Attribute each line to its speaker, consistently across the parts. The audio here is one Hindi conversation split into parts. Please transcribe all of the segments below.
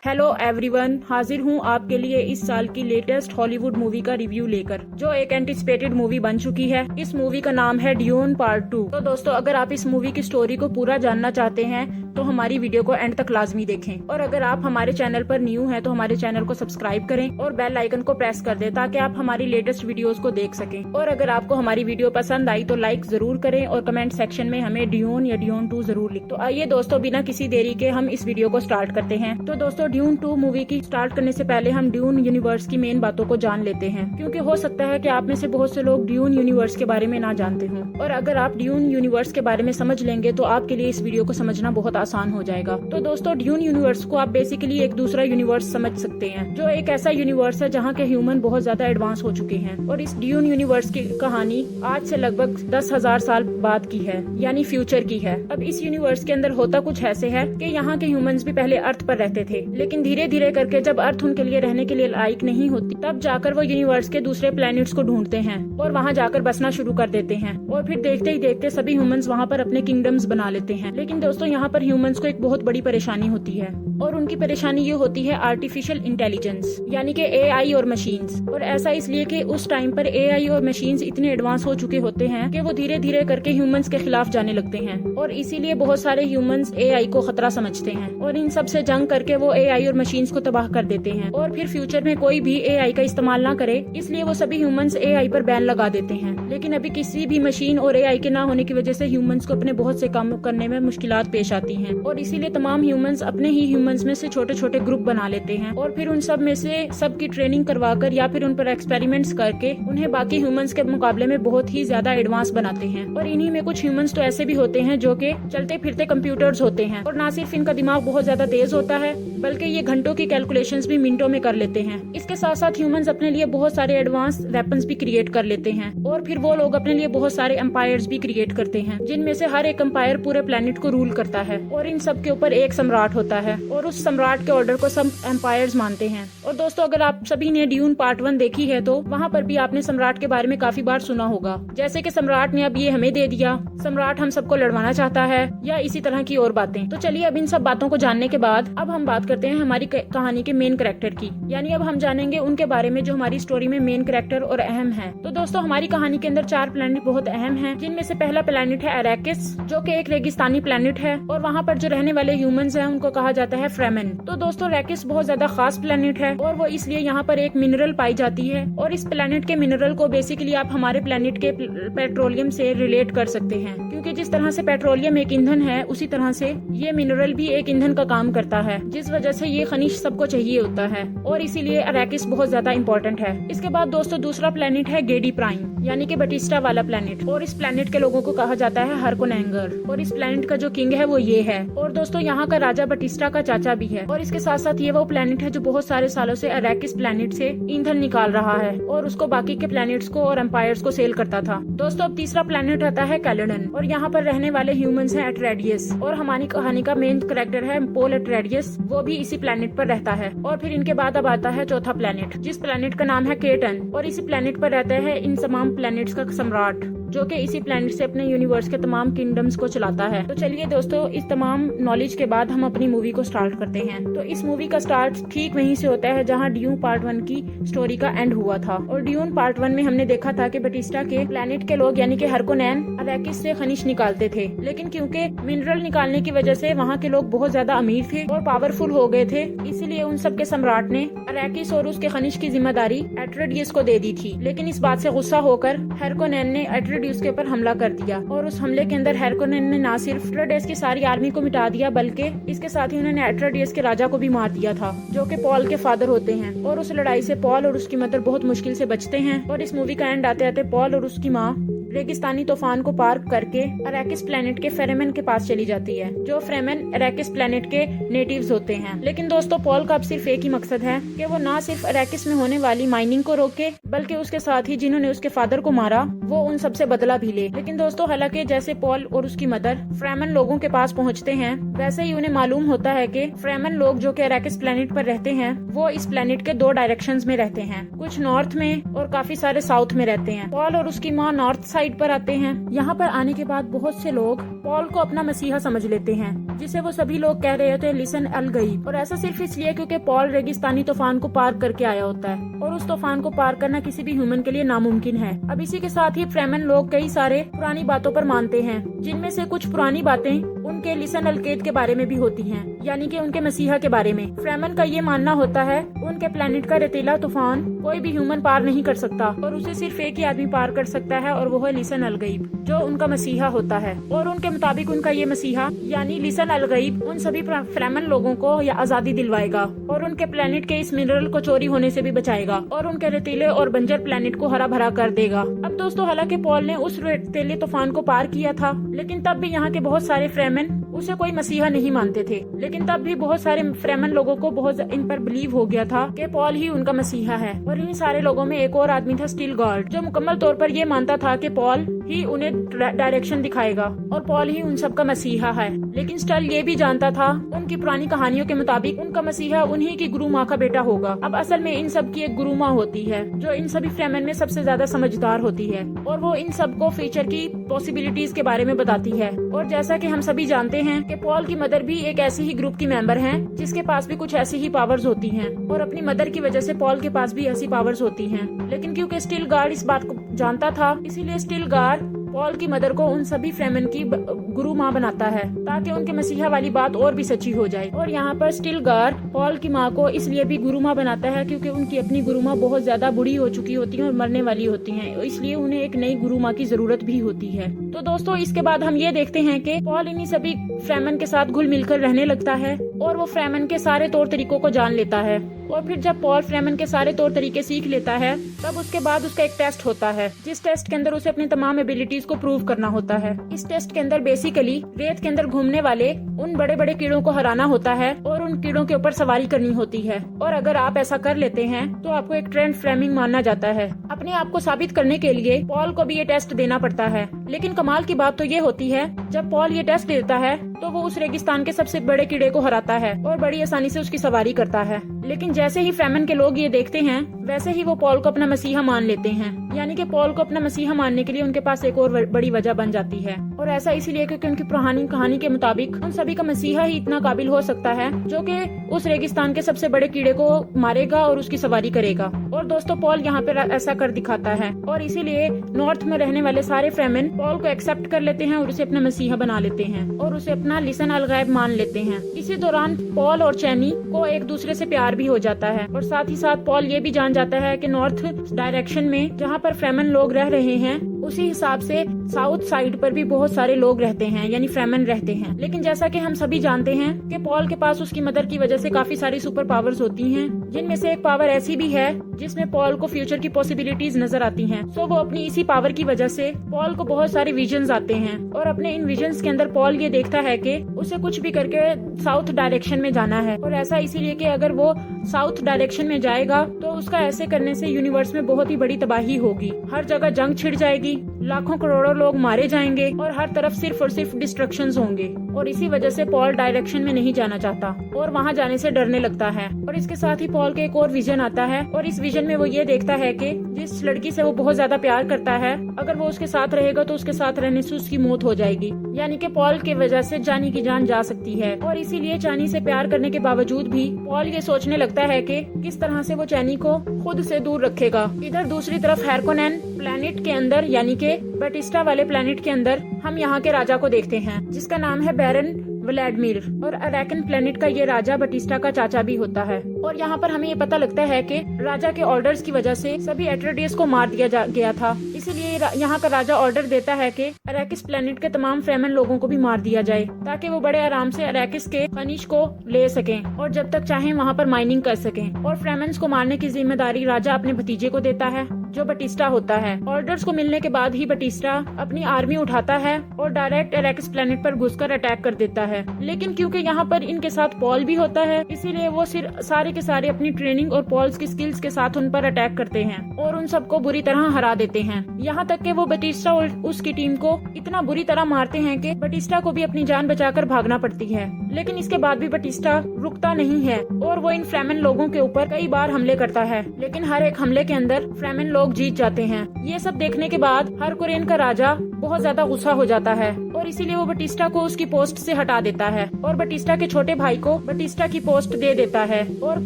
Speaker 1: हेलो एवरीवन, हाजिर हूँ आपके लिए इस साल की लेटेस्ट हॉलीवुड मूवी का रिव्यू लेकर, जो एक एंटिसिपेटेड मूवी बन चुकी है। इस मूवी का नाम है ड्यून पार्ट 2। तो दोस्तों, अगर आप इस मूवी की स्टोरी को पूरा जानना चाहते हैं तो हमारी वीडियो को एंड तक लाजमी देखें। और अगर आप हमारे चैनल पर न्यू हैं तो हमारे चैनल को सब्सक्राइब करें और बेल आइकन को प्रेस कर दें ताकि आप हमारी लेटेस्ट वीडियोस को देख सकें। और अगर आपको हमारी वीडियो पसंद आई तो लाइक जरूर करें और कमेंट सेक्शन में हमें ड्यून या ड्यून 2 जरूर लिखें। तो आइए दोस्तों, बिना किसी देरी के हम इस वीडियो को स्टार्ट करते हैं। तो दोस्तों, ड्यून 2 मूवी की स्टार्ट करने से पहले हम ड्यून यूनिवर्स की मेन बातों को जान लेते हैं, क्योंकि हो सकता है कि आप में से बहुत से लोग ड्यून यूनिवर्स के बारे में ना जानते हों। और अगर आप ड्यून यूनिवर्स के बारे में समझ लेंगे तो आपके लिए इस वीडियो को समझना बहुत आसान हो जाएगा। तो दोस्तों, ड्यून यूनिवर्स को आप बेसिकली एक दूसरा यूनिवर्स समझ सकते हैं, जो एक ऐसा यूनिवर्स है जहाँ के ह्यूमन बहुत ज्यादा एडवांस हो चुके हैं। और इस ड्यून यूनिवर्स की कहानी आज से लगभग 10,000 साल बाद की है, यानी फ्यूचर की है। अब इस यूनिवर्स के अंदर होता कुछ ऐसे है कि यहाँ के ह्यूमंस भी पहले अर्थ पर रहते थे, लेकिन धीरे धीरे करके जब अर्थ उनके लिए रहने के लिए लायक नहीं होती, तब जाकर वो यूनिवर्स के दूसरे प्लैनेट्स को ढूंढते हैं और वहाँ जाकर बसना शुरू कर देते हैं। और फिर देखते ही देखते सभी ह्यूमंस वहाँ पर अपने किंगडम्स बना लेते हैं। लेकिन दोस्तों, यहाँ पर ह्यूमंस को एक बहुत बड़ी परेशानी होती है, और उनकी परेशानी ये होती है आर्टिफिशियल इंटेलिजेंस, यानी कि एआई और मशीन्स। और ऐसा इसलिए कि उस टाइम पर एआई और मशीन्स इतने एडवांस हो चुके होते हैं कि वो धीरे धीरे करके ह्यूमंस के खिलाफ जाने लगते हैं, और इसीलिए बहुत सारे ह्यूमंस एआई को खतरा समझते हैं और इन सब से जंग करके वो एआई और मशीन्स को तबाह कर देते हैं। और फिर फ्यूचर में कोई भी एआई का इस्तेमाल ना करे, इसलिए वो सभी ह्यूमंस एआई पर बैन लगा देते हैं। लेकिन अभी किसी भी मशीन और एआई के ना होने की वजह से ह्यूमंस को अपने बहुत से काम करने में मुश्किलात पेश आती हैं, और इसीलिए तमाम ह्यूमंस अपने ही ह्यूमंस में से छोटे छोटे ग्रुप बना लेते हैं और फिर उन सब में से सबकी ट्रेनिंग करवाकर या फिर उन पर एक्सपेरिमेंट्स करके उन्हें बाकी ह्यूमंस के मुकाबले में बहुत ही ज्यादा एडवांस बनाते हैं। और इन्हीं में कुछ ह्यूमंस तो ऐसे भी होते हैं जो कि चलते फिरते कंप्यूटर्स होते हैं, और न सिर्फ इनका दिमाग बहुत ज्यादा तेज होता है बल्कि ये घंटों की कैलकुलेशंस भी मिनटों में कर लेते हैं। इसके साथ साथ ह्यूमंस अपने लिए बहुत सारे एडवांस वेपन्स भी क्रिएट कर लेते हैं, और फिर वो लोग अपने लिए बहुत सारे एम्पायर्स भी क्रिएट करते हैं, जिनमें से हर एक एम्पायर पूरे प्लेनेट को रूल करता है, और इन सब के ऊपर एक सम्राट होता है, और उस सम्राट के ऑर्डर को सब एम्पायर्स मानते हैं। और दोस्तों, अगर आप सभी ने ड्यून पार्ट 1 देखी है तो वहाँ पर भी आपने सम्राट के बारे में काफी बार सुना होगा, जैसे कि सम्राट ने अब ये हमें दे दिया, सम्राट हम सबको लड़वाना चाहता है, या इसी तरह की और बातें। तो चलिए, अब इन सब बातों को जानने के बाद अब हम बात करते हैं हमारी कहानी के मेन कैरेक्टर की, यानी अब हम जानेंगे उनके बारे में जो हमारी स्टोरी में मेन कैरेक्टर और अहम है। तो दोस्तों, हमारी कहानी के अंदर 4 प्लैनेट बहुत अहम हैं, जिनमें से पहला प्लैनेट है अरैकिस, जो कि एक रेगिस्तानी प्लैनेट है, और वहाँ पर जो रहने वाले ह्यूमंस हैं उनको कहा जाता है फ्रेमेन। तो दोस्तों, अरैकिस बहुत ज्यादा खास प्लैनेट है, और वो इसलिए यहाँ पर एक मिनरल पाई जाती है, और इस प्लैनेट के मिनरल को बेसिकली आप हमारे प्लैनेट के पेट्रोलियम से रिलेट कर सकते हैं, क्योंकि जिस तरह से पेट्रोलियम एक ईंधन है उसी तरह से ये मिनरल भी एक ईंधन का काम करता है, जिस वजह से ये खनिज सबको चाहिए होता है, और इसीलिए अरैकिस बहुत ज्यादा इंपॉर्टेंट है। इसके बाद दोस्तों, दूसरा प्लैनेट है गेडी प्राइम, यानी कि बटिस्टा वाला प्लैनेट, और इस प्लैनेट के लोगों को कहा जाता है हरकोनेंगर, और इस प्लैनेट का जो किंग है वो ये है। और दोस्तों, यहाँ का राजा बटिस्टा का चाचा भी है, और इसके साथ साथ ये वो प्लैनेट है जो बहुत सारे सालों से अरैकिस प्लैनेट से ईंधन निकाल रहा है, और उसको बाकी के प्लैनेट्स को और एम्पायर्स को सेल करता था। दोस्तों, अब तीसरा प्लैनेट आता है कैलेडन, और यहाँ पर रहने वाले ह्यूमंस हैं एट्रेडियस, और हमारी कहानी का मेन कैरेक्टर है पोल एट्रेडियस, वो भी इसी प्लैनेट पर रहता है। और फिर इनके बाद अब आता है चौथा प्लैनेट, जिस प्लैनेट का नाम है केटन, और इसी प्लैनेट पर रहता है इन तमाम प्लैनेट्स का सम्राट, जो कि इसी प्लैनेट से अपने यूनिवर्स के तमाम किंगडम्स को चलाता है। तो चलिए दोस्तों, इस तमाम नॉलेज के बाद हम अपनी मूवी को स्टार्ट करते हैं। तो इस मूवी का स्टार्ट ठीक वहीं से होता है जहां ड्यून पार्ट 1 की स्टोरी का एंड हुआ था। और ड्यून पार्ट 1 में हमने देखा था कि बटिस्टा के प्लैनेट के लोग यानी कि हरकोनेन अरैकिस से खनिज निकालते थे, लेकिन क्योंकि मिनरल निकालने की वजह से वहाँ के लोग बहुत ज्यादा अमीर थे और पावरफुल हो गए थे, इसीलिए उन सब के सम्राट ने अरैकिस और उसके खनिज की जिम्मेदारी एट्रेडियस को दे दी थी। लेकिन इस बात से गुस्सा होकर हरकोनेन ने एट्रेडियस के ऊपर हमला कर दिया, और उस हमले के अंदर हरकोनेन ने न सिर्फ एट्रेडियस की सारी आर्मी को मिटा दिया, बल्कि इसके साथ ही उन्होंने एट्रेडियस के राजा को भी मार दिया था, जो कि पॉल के फादर होते हैं। और उस लड़ाई से पॉल और उसकी मदर बहुत मुश्किल से बचते हैं, और इस मूवी का एंड आते आते पॉल और उसकी माँ रेगिस्तानी तूफान को पार करके अरैकिस प्लैनेट के फ्रेमेन के पास चली जाती है, जो फ्रेमेन अरैकिस प्लैनेट के नेटिव्स होते हैं। लेकिन दोस्तों, पॉल का अब सिर्फ एक ही मकसद है कि वो ना सिर्फ अरैकिस में होने वाली माइनिंग को रोके, बल्कि उसके साथ ही जिन्होंने उसके फादर को मारा वो उन सबसे बदला भी ले। लेकिन दोस्तों, हालांकि जैसे पॉल और उसकी मदर फ्रेमेन लोगों के पास पहुंचते हैं, वैसे ही उन्हें मालूम होता है कि फ्रेमेन लोग जो कि अरैकिस प्लैनेट पर रहते हैं वो इस प्लैनेट के 2 डायरेक्शंस में रहते हैं, कुछ नॉर्थ में और काफी सारे साउथ में रहते हैं। पॉल और उसकी माँ नॉर्थ साइड साइड पर आते हैं। यहाँ पर आने के बाद बहुत से लोग पॉल को अपना मसीहा समझ लेते हैं, जिसे वो सभी लोग कह रहे होते हैं लिसन अल गईब। और ऐसा सिर्फ इसलिए क्योंकि पॉल रेगिस्तानी तूफान को पार करके आया होता है और उस तूफान को पार करना किसी भी ह्यूमन के लिए नामुमकिन है। अब इसी के साथ ही फ्रेमन लोग कई सारे पुरानी बातों पर मानते हैं, जिनमें से कुछ पुरानी बातें उनके लिसन अलकेद के बारे में भी होती हैं, यानी कि उनके मसीहा के बारे में। फ्रेमन का ये मानना होता है उनके प्लेनेट का रेतीला तूफान कोई भी ह्यूमन पार नहीं कर सकता और उसे सिर्फ एक ही आदमी पार कर सकता है, और वो है लिसन अलगईब, जो उनका मसीहा होता है। और उनके मुताबिक उनका ये मसीहा यानी लिसन अलगईब उन सभी फ्रेमन लोगों को या आजादी दिलवाएगा और उनके प्लेनेट के इस मिनरल को चोरी होने से भी बचाएगा और उनके रेतीले और बंजर प्लेनेट को हरा भरा कर देगा। अब दोस्तों, हालांकि पॉल ने उस रेतीले तूफान को पार किया था, लेकिन तब भी यहाँ के बहुत सारे फ्रेमन उसे कोई मसीहा नहीं मानते थे। लेकिन तब भी बहुत सारे फ्रेमन लोगों को बहुत इन पर बिलीव हो गया था कि पॉल ही उनका मसीहा है। और इन सारे लोगों में एक और आदमी था, स्टीलगार्ड, जो मुकम्मल तौर पर ये मानता था कि पॉल ही उन्हें डायरेक्शन दिखाएगा और पॉल ही उन सबका मसीहा है। लेकिन स्टल ये भी जानता था उनकी पुरानी कहानियों के मुताबिक उनका मसीहा उन्हीं की गुरु माँ का बेटा होगा। अब असल में इन सब की एक गुरु माँ होती है, जो इन सभी फ्रेमन में सबसे ज्यादा समझदार होती है और वो इन सबको फ्यूचर की पॉसिबिलिटीज के बारे में बताती है। और जैसा कि हम सभी जानते हैं कि पॉल की मदर भी एक ऐसी ही ग्रुप की मेंबर हैं, जिसके पास भी कुछ ऐसी ही पावर्स होती हैं और अपनी मदर की वजह से पॉल के पास भी ऐसी पावर्स होती हैं। लेकिन क्योंकि स्टीलगार्ड इस बात को जानता था, इसीलिए स्टीलगार्ड पॉल की मदर को उन सभी फ्रेमन की गुरु माँ बनाता है, ताकि उनके मसीहा वाली बात और भी सच्ची हो जाए। और यहाँ पर स्टीलगार्ड पॉल की माँ को इसलिए भी गुरु माँ बनाता है क्योंकि उनकी अपनी गुरु माँ बहुत ज्यादा बूढ़ी हो चुकी होती है और मरने वाली होती है, इसलिए उन्हें एक नई गुरु माँ की जरूरत भी होती है। तो दोस्तों, इसके बाद हम ये देखते हैं कि पॉल इन्हीं सभी फ्रेमन के साथ घुल मिलकर रहने लगता है और वो फ्रेमन के सारे तौर तरीकों को जान लेता है। और फिर जब पॉल फ्रेमन के सारे तौर तरीके सीख लेता है, तब उसके बाद उसका एक टेस्ट होता है, जिस टेस्ट के अंदर उसे अपनी तमाम एबिलिटीज को प्रूव करना होता है। इस टेस्ट के अंदर बेसिकली रेत के अंदर घूमने वाले उन बड़े बड़े कीड़ों को हराना होता है और उन कीड़ों के ऊपर सवारी करनी होती है। और अगर आप ऐसा कर लेते हैं तो आपको एक ट्रेंड फ्रेमिंग माना जाता है। अपने आप को साबित करने के लिए पॉल को भी ये टेस्ट देना पड़ता है। लेकिन कमाल की बात तो ये होती है, जब पॉल ये टेस्ट देता है तो वो उस रेगिस्तान के सबसे बड़े कीड़े को हराता है और बड़ी आसानी से उसकी सवारी करता है। लेकिन जैसे ही फ्रेमन के लोग ये देखते हैं, वैसे ही वो पॉल को अपना मसीहा मान लेते हैं। यानी कि पॉल को अपना मसीहा मानने के लिए उनके पास एक और बड़ी वजह बन जाती है। और ऐसा इसीलिए क्योंकि उनकी पुरानी कहानी के मुताबिक उन सभी का मसीहा ही इतना काबिल हो सकता है जो कि उस रेगिस्तान के सबसे बड़े कीड़े को मारेगा और उसकी सवारी करेगा। और दोस्तों, पॉल यहाँ पे ऐसा कर दिखाता है और इसीलिए नॉर्थ में रहने वाले सारे फ्रेमन पॉल को एक्सेप्ट कर लेते हैं और उसे अपना मसीहा बना लेते हैं और उसे अपना लिसन अलगैब मान लेते हैं। इसी दौरान पॉल और चैनी को एक दूसरे से प्यार भी हो जाता है और साथ ही साथ पॉल ये भी जान जाता है कि नॉर्थ डायरेक्शन में जहाँ पर फ्रेमन लोग रह रहे हैं, उसी हिसाब से साउथ साइड पर भी बहुत सारे लोग रहते हैं, यानी फ्रेमन रहते हैं। लेकिन जैसा कि हम सभी जानते हैं कि पॉल के पास उसकी मदर की वजह से काफी सारी सुपर पावर्स होती हैं, जिनमें से एक पावर ऐसी भी है जिसमें पॉल को फ्यूचर की पॉसिबिलिटीज नजर आती हैं। सो वो अपनी इसी पावर की वजह से पॉल को बहुत सारे विजन्स आते हैं और अपने इन विजन्स के अंदर पॉल ये देखता है कि उसे कुछ भी करके साउथ डायरेक्शन में जाना है। और ऐसा इसीलिए कि अगर वो साउथ डायरेक्शन में जाएगा तो उसका ऐसे करने से यूनिवर्स में बहुत ही बड़ी तबाही होगी, हर जगह जंग छिड़ जाएगी, लाखों करोड़ों लोग मारे जाएंगे और हर तरफ सिर्फ और सिर्फ डिस्ट्रक्शंस होंगे। और इसी वजह से पॉल डायरेक्शन में नहीं जाना चाहता और वहाँ जाने से डरने लगता है। और इसके साथ ही पॉल के एक और विजन आता है और इस विजन में वो ये देखता है कि जिस लड़की से वो बहुत ज्यादा प्यार करता है, अगर वो उसके साथ रहेगा तो उसके साथ रहने से उसकी मौत हो जाएगी। यानी कि पॉल की वजह से जानी की जान जा सकती है। और इसीलिए चानी से प्यार करने के बावजूद भी पॉल ये सोचने लगता है कि किस तरह से वो चानी को खुद से दूर रखेगा। इधर दूसरी तरफ हैरकोनेन प्लेनेट के अंदर, यानी कि बटिस्टा वाले प्लेनेट के अंदर हम यहाँ के राजा को देखते हैं, जिसका नाम है बैरन व्लादिमीर। और अरेकन प्लेनेट का ये राजा बटिस्टा का चाचा भी होता है। और यहाँ पर हमें ये पता लगता है कि राजा के ऑर्डर्स की वजह से सभी एट्रेडियस को मार दिया गया था। इसीलिए यहाँ का राजा ऑर्डर देता है कि अरेकिस प्लेनेट के तमाम फ्रेमन लोगों को भी मार दिया जाए, ताकि वो बड़े आराम से अरेकिस के खनिज को ले सकें और जब तक चाहें वहाँ पर माइनिंग कर सकें। और फ्रेमन्स को मारने की जिम्मेदारी राजा अपने भतीजे को देता है, जो बटिस्टा होता है। ऑर्डर्स को मिलने के बाद ही बटिस्टा अपनी आर्मी उठाता है और डायरेक्ट अरेकिस प्लेनेट पर घुसकर अटैक कर देता है। लेकिन क्योंकि यहाँ पर इनके साथ पॉल भी होता है, इसीलिए वो सिर्फ सारे के सारे अपनी ट्रेनिंग और पॉल्स की स्किल्स के साथ उन पर अटैक करते हैं और उन सबको बुरी तरह हरा देते हैं। यहाँ तक कि वो बटिस्टा और उसकी टीम को इतना बुरी तरह मारते हैं कि बटिस्टा को भी अपनी जान बचाकर भागना पड़ती है। लेकिन इसके बाद भी बटिस्टा रुकता नहीं है और वो इन फ्रेमन लोगों के ऊपर कई बार हमले करता है, लेकिन हर एक हमले के अंदर फ्रेमन लोग जीत जाते हैं। ये सब देखने के बाद हरकुरेन का राजा बहुत ज्यादा गुस्सा हो जाता है और इसीलिए वो बटिस्टा को उसकी पोस्ट से हटा देता है और बटिस्टा के छोटे भाई को बटिस्टा की पोस्ट दे देता है। और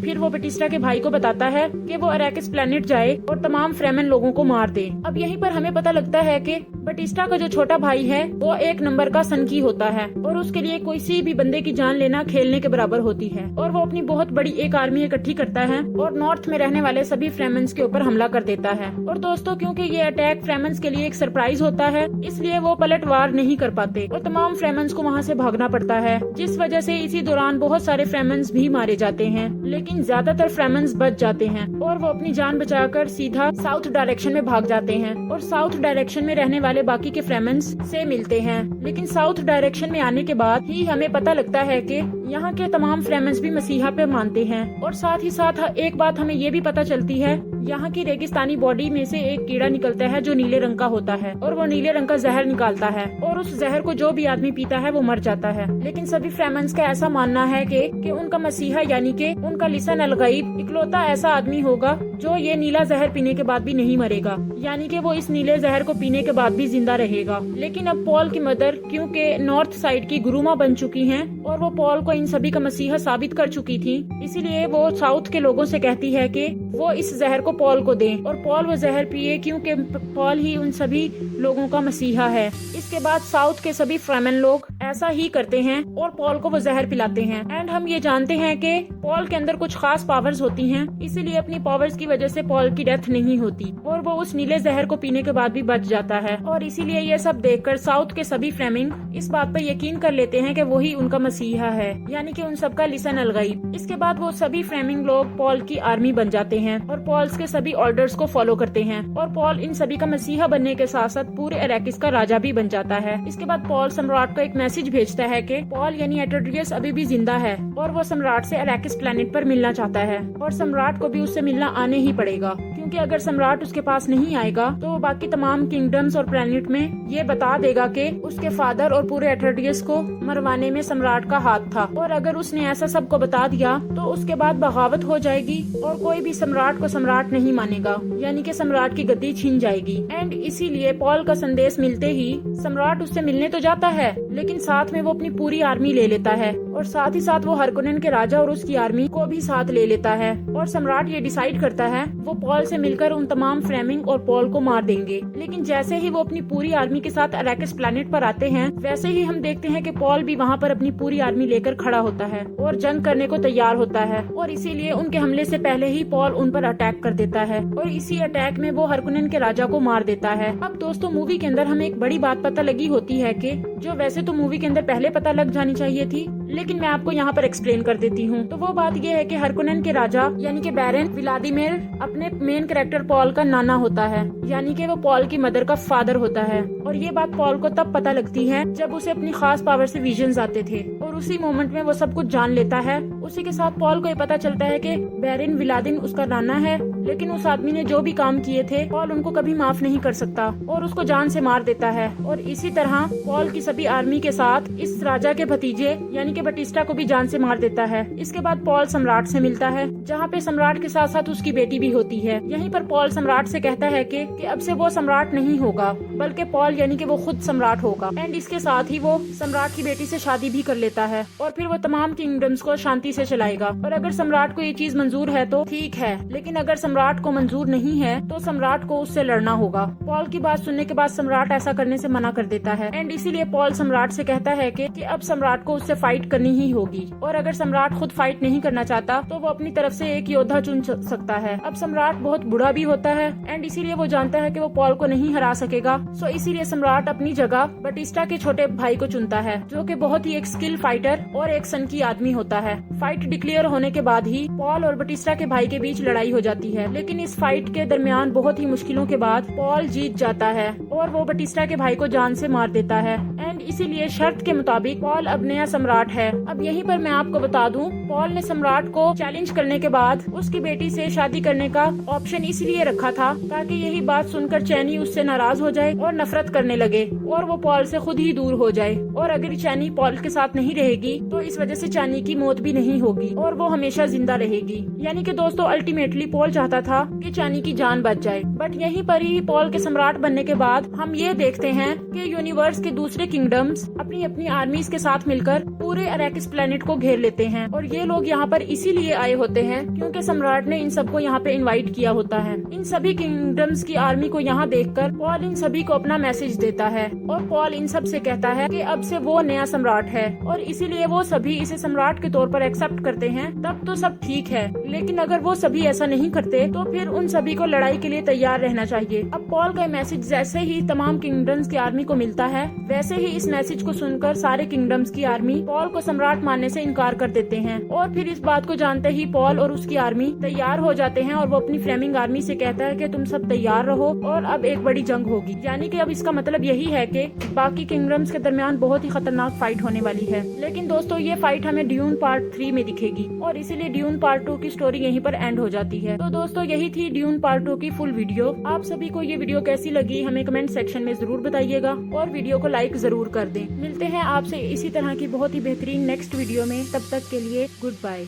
Speaker 1: फिर वो बटिस्टा के भाई को बताता है कि वो अरैकिस प्लेनेट जाए और तमाम फ्रेमन लोगों को मार दे। अब यहीं पर हमें पता लगता है कि बटिस्टा का जो छोटा भाई है वो एक नंबर का सनकी होता है और उसके लिए कोई सी भी बंदे की जान लेना खेलने के बराबर होती है। और वो अपनी बहुत बड़ी एक आर्मी इकट्ठी करता है और नॉर्थ में रहने वाले सभी फ्रेमन्स के ऊपर हमला कर देता है। और दोस्तों, क्योंकि ये अटैक फ्रेमन्स के लिए एक सरप्राइज होता है, इसलिए वो पलटवार नहीं कर पाते और तमाम फ्रेमन्स को वहाँ से भागना पड़ता है, जिस वजह से इसी दौरान बहुत सारे फ्रेमन्स भी मारे जाते हैं। लेकिन ज्यादातर फ्रेमन्स बच जाते हैं और वो अपनी जान बचाकर सीधा साउथ डायरेक्शन में भाग जाते हैं और साउथ डायरेक्शन में रहने वाले बाकी के फ्रेमन्स से मिलते हैं। लेकिन साउथ डायरेक्शन में आने के बाद ही हमें पता लगता है कि यहाँ के तमाम फ्रेमन्स भी मसीहा पे मानते हैं। और साथ ही साथ एक बात हमें ये भी पता चलती है, यहाँ की रेगिस्तानी बॉडी में से एक कीड़ा निकलता है जो नीले रंग का होता है और वो नीले रंग का जहर निकालता है और उस जहर को जो भी आदमी पीता है वो मर जाता है। लेकिन सभी फ्रेमन्स का ऐसा मानना है कि उनका मसीहा यानी कि उनका लिसन अलगैब इकलौता ऐसा आदमी होगा जो ये नीला जहर पीने के बाद भी नहीं मरेगा, यानी कि वो इस नीले जहर को पीने के बाद भी जिंदा रहेगा। लेकिन अब पॉल की मदर क्योंकि नॉर्थ साइड की गुरुमा बन चुकी हैं और वो पॉल को इन सभी का मसीहा साबित कर चुकी थी, इसीलिए वो साउथ के लोगों से कहती है कि वो इस जहर को पॉल को दें और पॉल वो जहर पिए, क्योंकि पॉल ही उन सभी लोगों का मसीहा है। इसके बाद साउथ के सभी फ्रेमन लोग ऐसा ही करते हैं और पॉल को वो जहर पिलाते हैं। एंड हम ये जानते हैं कि पॉल के अंदर कुछ खास पावर्स होती हैं, इसीलिए अपनी पावर्स की वजह से पॉल की डेथ नहीं होती और वो उस नीले जहर को पीने के बाद भी बच जाता है। और इसीलिए ये सब देखकर साउथ के सभी फ्रेमिंग इस बात पर यकीन कर लेते हैं कि वही उनका मसीहा है, यानी कि उन सबका लिसन अलगैब। इसके बाद वो सभी फ्रेमिंग लोग पॉल की आर्मी बन जाते हैं और पॉल्स के सभी ऑर्डर्स को फॉलो करते हैं और पॉल इन सभी का मसीहा बनने के साथ साथ पूरे अरैकिस का राजा भी बन जाता है। इसके बाद पॉल सम्राट को एक मैसेज भेजता है कि पॉल यानी एटोड्रियस अभी भी जिंदा है और वो सम्राट से अरैकिस प्लेनेट पर मिलना चाहता है और सम्राट को भी उससे मिलना आने ही पड़ेगा, क्योंकि अगर सम्राट उसके पास नहीं आएगा तो वो बाकी तमाम किंगडम्स और प्लेनेट में ये बता देगा कि उसके फादर और पूरे एटोड्रियस को मरवाने में सम्राट का हाथ था। और अगर उसने ऐसा सबको बता दिया तो उसके बाद बगावत हो जाएगी और कोई भी सम्राट को सम्राट नहीं मानेगा, यानी कि सम्राट की गद्दी छीन जाएगी। एंड इसीलिए पॉल का संदेश मिलते ही सम्राट उससे मिलने तो जाता है, लेकिन साथ में वो अपनी पूरी आर्मी ले लेता है और साथ ही साथ वो हरकुनन के राजा और उसकी आर्मी को भी साथ ले लेता है। और सम्राट ये डिसाइड करता है वो पॉल से मिलकर उन तमाम फ्रेमिंग और पॉल को मार देंगे। लेकिन जैसे ही वो अपनी पूरी आर्मी के साथ अरैकिस प्लेनेट पर आते हैं, वैसे ही हम देखते हैं कि पॉल भी वहाँ पर अपनी पूरी आर्मी लेकर खड़ा होता है और जंग करने को तैयार होता है। और इसीलिए उनके हमले से पहले ही पॉल उन पर अटैक कर देता है और इसी अटैक में वो हरकुनन के राजा को मार देता है। अब दोस्तों, मूवी के अंदर हमें एक बड़ी बात पता लगी होती है कि जो वैसे तो मूवी के अंदर पहले पता लग जानी चाहिए थी, लेकिन मैं आपको यहाँ पर एक्सप्लेन कर देती हूँ। तो वो बात ये है कि हरकुनन के राजा यानी कि बैरन व्लादिमीर अपने मेन कैरेक्टर पॉल का नाना होता है, यानी कि वो पॉल की मदर का फादर होता है। और ये बात पॉल को तब पता लगती है जब उसे अपनी खास पावर से विजन्स आते थे और उसी मोमेंट में वो सब कुछ जान लेता है। उसी के साथ पॉल को ये पता चलता है कि बैरन व्लादिन उसका नाना है, लेकिन उस आदमी ने जो भी काम किए थे पॉल उनको कभी माफ नहीं कर सकता और उसको जान से मार देता है। और इसी तरह पॉल की सभी आर्मी के साथ इस राजा के भतीजे यानी कि बटिस्टा को भी जान से मार देता है। इसके बाद पॉल सम्राट से मिलता है, जहाँ पे सम्राट के साथ साथ उसकी बेटी भी होती है। यहीं पर पॉल सम्राट से कहता है कि अब से वो सम्राट नहीं होगा, बल्कि पॉल यानी कि वो खुद सम्राट होगा। एंड इसके साथ ही वो सम्राट की बेटी से शादी भी कर लेता है और फिर वो तमाम किंगडम्स को शांति से चलाएगा। और अगर सम्राट को ये चीज मंजूर है तो ठीक है, लेकिन अगर सम्राट को मंजूर नहीं है तो सम्राट को उससे लड़ना होगा। पॉल की बात सुनने के बाद सम्राट ऐसा करने से मना कर देता है। एंड इसीलिए पॉल सम्राट से कहता है कि अब सम्राट को उससे फाइट करनी ही होगी और अगर सम्राट खुद फाइट नहीं करना चाहता तो वो अपनी तरफ से एक योद्धा चुन सकता है। अब सम्राट बहुत बूढ़ा भी होता है एंड इसीलिए वो जानता है कि वो पॉल को नहीं हरा सकेगा, सो इसीलिए सम्राट अपनी जगह बटिस्टा के छोटे भाई को चुनता है, जो कि बहुत ही एक स्किल फाइटर और एक सन की आदमी होता है। फाइट डिक्लेयर होने के बाद ही पॉल और बटिस्टा के भाई के बीच लड़ाई हो जाती है, लेकिन इस फाइट के दरमियान बहुत ही मुश्किलों के बाद पॉल जीत जाता है और वो बटिस्टा के भाई को जान से मार देता है। एंड इसीलिए शर्त के मुताबिक पॉल अब नया सम्राट है। अब यहीं पर मैं आपको बता दूं, पॉल ने सम्राट को चैलेंज करने के बाद उसकी बेटी से शादी करने का ऑप्शन इसलिए रखा था ताकि यही बात सुनकर चैनी उससे नाराज हो जाए और नफरत करने लगे और वो पॉल से खुद ही दूर हो जाए। और अगर चैनी पॉल के साथ नहीं रहेगी तो इस वजह से चैनी की मौत भी नहीं होगी और वो हमेशा जिंदा रहेगी। यानी कि दोस्तों अल्टीमेटली पॉल चाहता था कि चैनी की जान बच जाए। बट यहीं पर ही पॉल के सम्राट बनने के बाद हम ये देखते हैं कि यूनिवर्स के दूसरे किंगडम्स अपनी अपनी आर्मीज के साथ मिलकर पूरे अरैकिस प्लेनेट को घेर लेते हैं। और ये लोग यहाँ पर इसीलिए आए होते हैं क्योंकि सम्राट ने इन सबको यहाँ पे इनवाइट किया होता है। इन सभी किंगडम्स की आर्मी को यहाँ देखकर पॉल इन सभी को अपना मैसेज देता है और पॉल इन सब से कहता है कि अब से वो नया सम्राट है और इसीलिए वो सभी इसे सम्राट के तौर पर एक्सेप्ट करते हैं। तब तो सब ठीक है, लेकिन अगर वो सभी ऐसा नहीं करते तो फिर उन सभी को लड़ाई के लिए तैयार रहना चाहिए। अब पॉल का मैसेज जैसे ही तमाम किंगडम्स की आर्मी को मिलता है, वैसे ही इस मैसेज को सुनकर सारे किंगडम्स की आर्मी पॉल को सम्राट मानने से इनकार कर देते हैं। और फिर इस बात को जानते ही पॉल और उसकी आर्मी तैयार हो जाते हैं और वो अपनी फ्लेमिंग आर्मी से कहता है कि तुम सब तैयार रहो और अब एक बड़ी जंग होगी। यानी कि अब इसका मतलब यही है कि बाकी किंगडम्स के दरमियान बहुत ही खतरनाक फाइट होने वाली है। लेकिन दोस्तों ये फाइट हमें ड्यून पार्ट 3 में दिखेगी और इसीलिए ड्यून पार्ट 2 की स्टोरी यहीं पर एंड हो जाती है। तो दोस्तों यही थी ड्यून पार्ट 2 की फुल वीडियो। आप सभी को ये वीडियो कैसी लगी हमें कमेंट सेक्शन में जरूर बताइएगा और वीडियो को लाइक जरूर कर दें। मिलते हैं आपसे इसी तरह की बहुत ही बेहतरीन नेक्स्ट वीडियो में, तब तक के लिए गुड बाय।